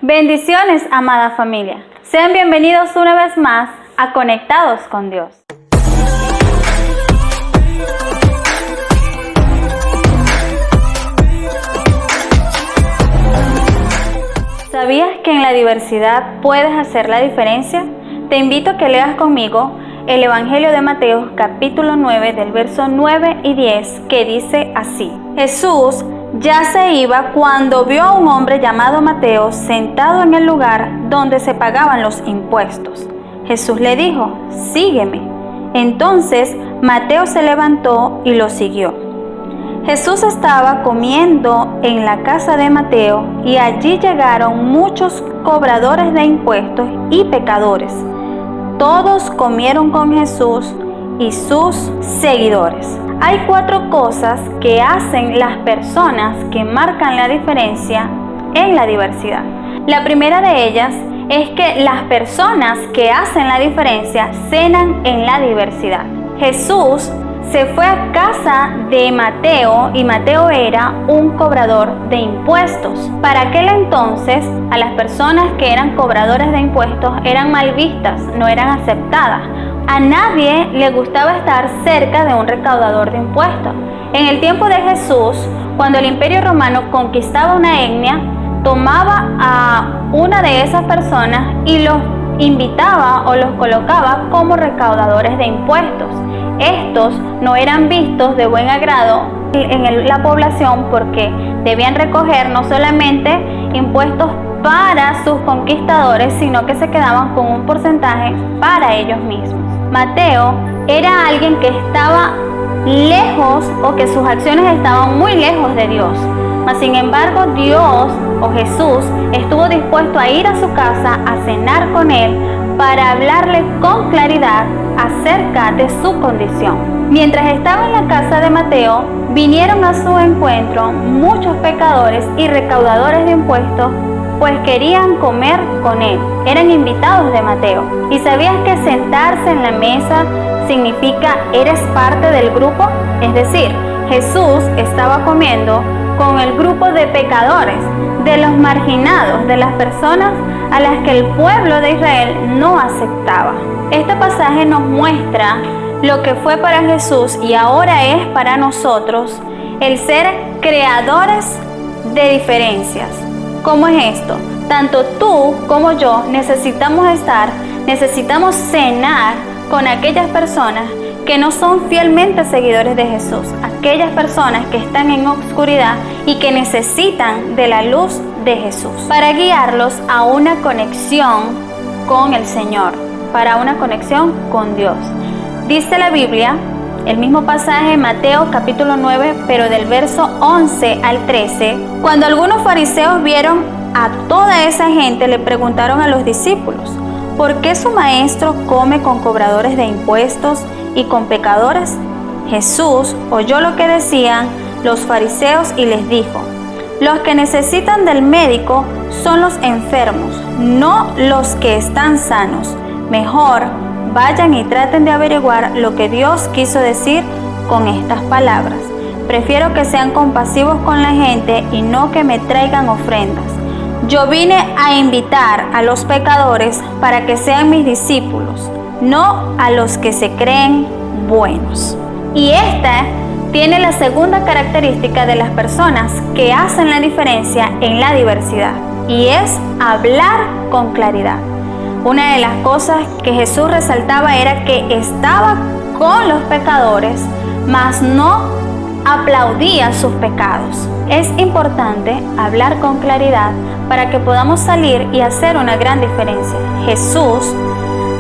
Bendiciones, amada familia. Sean bienvenidos una vez más a Conectados con Dios. ¿Sabías que en la diversidad puedes hacer la diferencia? Te invito a que leas conmigo el Evangelio de Mateo, capítulo 9, del verso 9 y 10, que dice así: Jesús ya se iba cuando vio a un hombre llamado Mateo sentado en el lugar donde se pagaban los impuestos. Jesús le dijo: sígueme. Entonces Mateo se levantó y lo siguió. Jesús estaba comiendo en la casa de Mateo y allí llegaron muchos cobradores de impuestos y pecadores. Todos comieron con Jesús y sus seguidores. Hay 4 cosas que hacen las personas que marcan la diferencia en la diversidad. La primera de ellas es que las personas que hacen la diferencia cenan en la diversidad. Jesús se fue a casa de Mateo y Mateo era un cobrador de impuestos. Para aquel entonces, a las personas que eran cobradores de impuestos eran mal vistas, no eran aceptadas. A nadie le gustaba estar cerca de un recaudador de impuestos. En el tiempo de Jesús, cuando el Imperio Romano conquistaba una etnia, tomaba a una de esas personas y los invitaba o los colocaba como recaudadores de impuestos. Estos no eran vistos de buen agrado en la población porque debían recoger no solamente impuestos para sus conquistadores, sino que se quedaban con un porcentaje para ellos mismos. Mateo era alguien que estaba lejos o que sus acciones estaban muy lejos de Dios. Mas sin embargo, Dios o Jesús estuvo dispuesto a ir a su casa a cenar con él para hablarle con claridad acerca de su condición. Mientras estaba en la casa de Mateo, vinieron a su encuentro muchos pecadores y recaudadores de impuestos, pues querían comer con él. Eran invitados de Mateo. ¿Y sabías que sentarse en la mesa significa eres parte del grupo? Es decir, Jesús estaba comiendo con el grupo de pecadores, de los marginados, de las personas a las que el pueblo de Israel no aceptaba. Este pasaje nos muestra lo que fue para Jesús y ahora es para nosotros el ser creadores de diferencias. ¿Cómo es esto? Tanto tú como yo necesitamos cenar con aquellas personas que no son fielmente seguidores de Jesús, aquellas personas que están en oscuridad y que necesitan de la luz de Jesús para guiarlos a una conexión con el Señor, para una conexión con Dios. Dice la Biblia, el mismo pasaje, Mateo capítulo 9, pero del verso 11 al 13, cuando algunos fariseos vieron a toda esa gente, le preguntaron a los discípulos: ¿por qué su maestro come con cobradores de impuestos y con pecadores? Jesús oyó lo que decían los fariseos y les dijo: los que necesitan del médico son los enfermos, no los que están sanos. Mejor vayan y traten de averiguar lo que Dios quiso decir con estas palabras. Prefiero que sean compasivos con la gente y no que me traigan ofrendas. Yo vine a invitar a los pecadores para que sean mis discípulos, no a los que se creen buenos. Y esta tiene la segunda característica de las personas que hacen la diferencia en la diversidad, y es hablar con claridad. Una de las cosas que Jesús resaltaba era que estaba con los pecadores, mas no aplaudía sus pecados. Es importante hablar con claridad para que podamos salir y hacer una gran diferencia. Jesús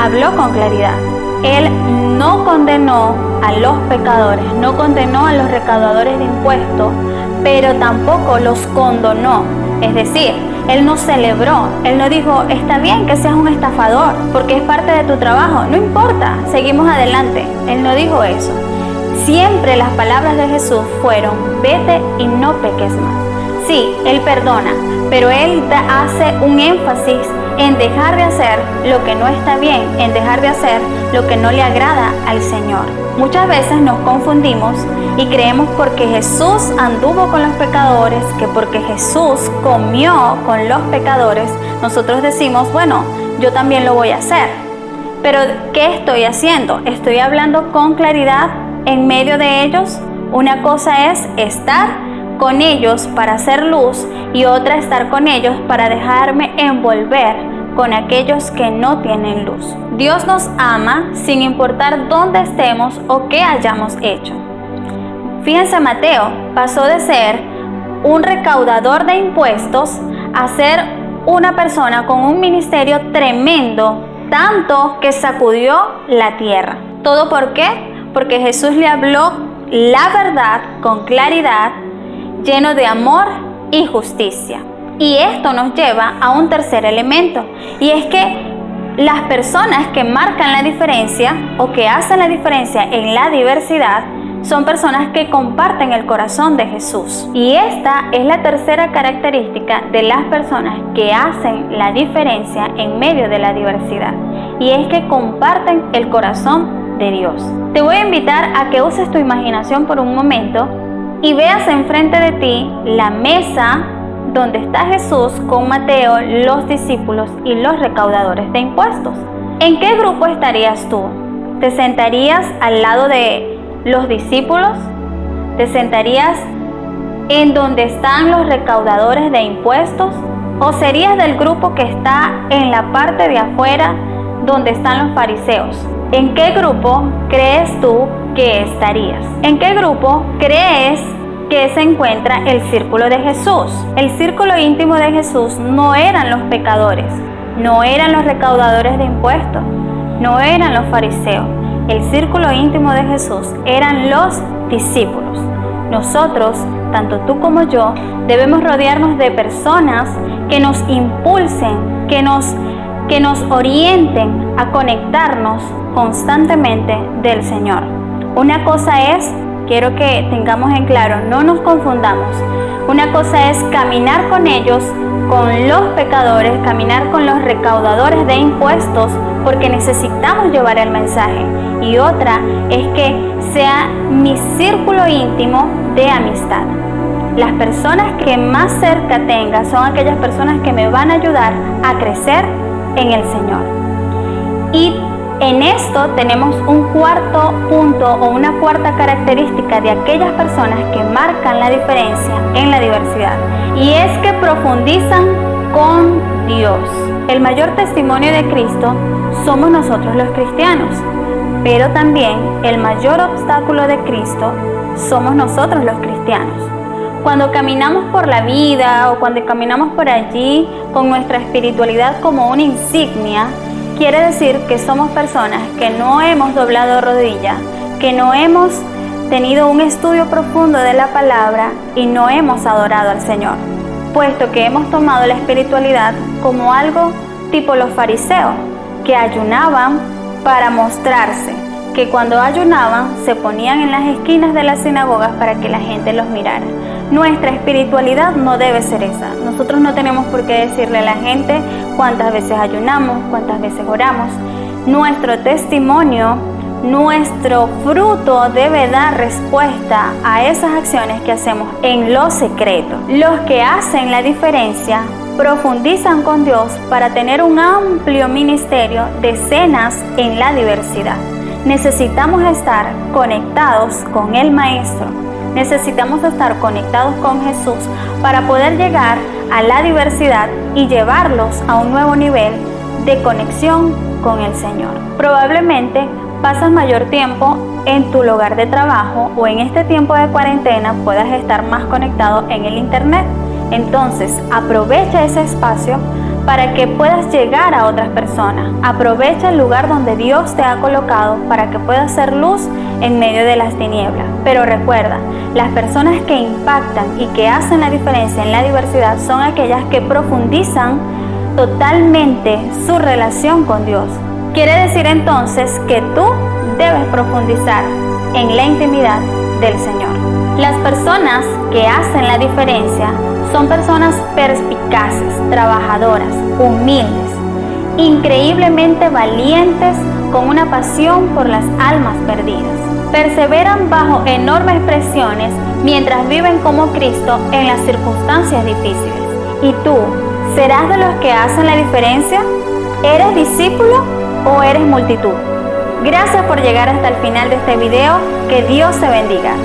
habló con claridad. Él no condenó a los pecadores, no condenó a los recaudadores de impuestos, pero tampoco los condonó. Es decir, Él no celebró, Él no dijo: está bien que seas un estafador porque es parte de tu trabajo, no importa, seguimos adelante. Él no dijo eso. Siempre las palabras de Jesús fueron: vete y no peques más. Sí, Él perdona, pero él hace un énfasis en dejar de hacer lo que no está bien, en dejar de hacer lo que no le agrada al Señor. Muchas veces nos confundimos y creemos porque Jesús anduvo con los pecadores, que porque Jesús comió con los pecadores, nosotros decimos, bueno, yo también lo voy a hacer. Pero, ¿qué estoy haciendo? ¿Estoy hablando con claridad en medio de ellos? Una cosa es estar con ellos para hacer luz y otra estar con ellos para dejarme envolver con aquellos que no tienen luz. Dios nos ama sin importar dónde estemos o qué hayamos hecho. Fíjense, Mateo pasó de ser un recaudador de impuestos a ser una persona con un ministerio tremendo, tanto que sacudió la tierra. ¿Todo por qué? Porque Jesús le habló la verdad con claridad, lleno de amor y justicia. Y esto nos lleva a un tercer elemento, y es que las personas que marcan la diferencia o que hacen la diferencia en la diversidad son personas que comparten el corazón de Jesús. Y esta es la tercera característica de las personas que hacen la diferencia en medio de la diversidad, y es que comparten el corazón de Dios. Te voy a invitar a que uses tu imaginación por un momento y veas enfrente de ti la mesa donde está Jesús con Mateo, los discípulos y los recaudadores de impuestos. ¿En qué grupo estarías tú? ¿Te sentarías al lado de los discípulos? ¿Te sentarías en donde están los recaudadores de impuestos? ¿O serías del grupo que está en la parte de afuera donde están los fariseos? ¿En qué grupo crees tú que estarías? ¿En qué grupo crees que se encuentra el círculo de Jesús? El círculo íntimo de Jesús no eran los pecadores, no eran los recaudadores de impuestos, no eran los fariseos. El círculo íntimo de Jesús eran los discípulos. Nosotros, tanto tú como yo, debemos rodearnos de personas que nos impulsen, que nos orienten a conectarnos constantemente del Señor. Una cosa es, quiero que tengamos en claro, no nos confundamos. Una cosa es caminar con ellos, con los pecadores, caminar con los recaudadores de impuestos, porque necesitamos llevar el mensaje. Y otra es que sea mi círculo íntimo de amistad. Las personas que más cerca tenga son aquellas personas que me van a ayudar a crecer en el Señor. Y en esto tenemos un cuarto punto o una cuarta característica de aquellas personas que marcan la diferencia en la diversidad, y es que profundizan con Dios. El mayor testimonio de Cristo somos nosotros los cristianos, pero también el mayor obstáculo de Cristo somos nosotros los cristianos. Cuando caminamos por la vida o cuando caminamos por allí con nuestra espiritualidad como una insignia, quiere decir que somos personas que no hemos doblado rodilla, que no hemos tenido un estudio profundo de la palabra y no hemos adorado al Señor, puesto que hemos tomado la espiritualidad como algo tipo los fariseos, que ayunaban para mostrarse, que cuando ayunaban se ponían en las esquinas de las sinagogas para que la gente los mirara. Nuestra espiritualidad no debe ser esa. Nosotros no tenemos por qué decirle a la gente cuántas veces ayunamos, cuántas veces oramos. Nuestro testimonio, nuestro fruto debe dar respuesta a esas acciones que hacemos en lo secreto. Los que hacen la diferencia profundizan con Dios para tener un amplio ministerio de cenas en la diversidad. Necesitamos estar conectados con el Maestro. Necesitamos estar conectados con Jesús para poder llegar a la diversidad y llevarlos a un nuevo nivel de conexión con el Señor. Probablemente pasas mayor tiempo en tu lugar de trabajo o en este tiempo de cuarentena puedas estar más conectado en el internet. Entonces, aprovecha ese espacio para que puedas llegar a otras personas. Aprovecha el lugar donde Dios te ha colocado para que puedas ser luz en medio de las tinieblas. Pero recuerda, las personas que impactan y que hacen la diferencia en la diversidad son aquellas que profundizan totalmente su relación con Dios. Quiere decir entonces que tú debes profundizar en la intimidad del Señor. Las personas que hacen la diferencia Son personas perspicaces, trabajadoras, humildes, increíblemente valientes, con una pasión por las almas perdidas. Perseveran bajo enormes presiones mientras viven como Cristo en las circunstancias difíciles. ¿Y tú, serás de los que hacen la diferencia? ¿Eres discípulo o eres multitud? Gracias por llegar hasta el final de este video. Que Dios te bendiga.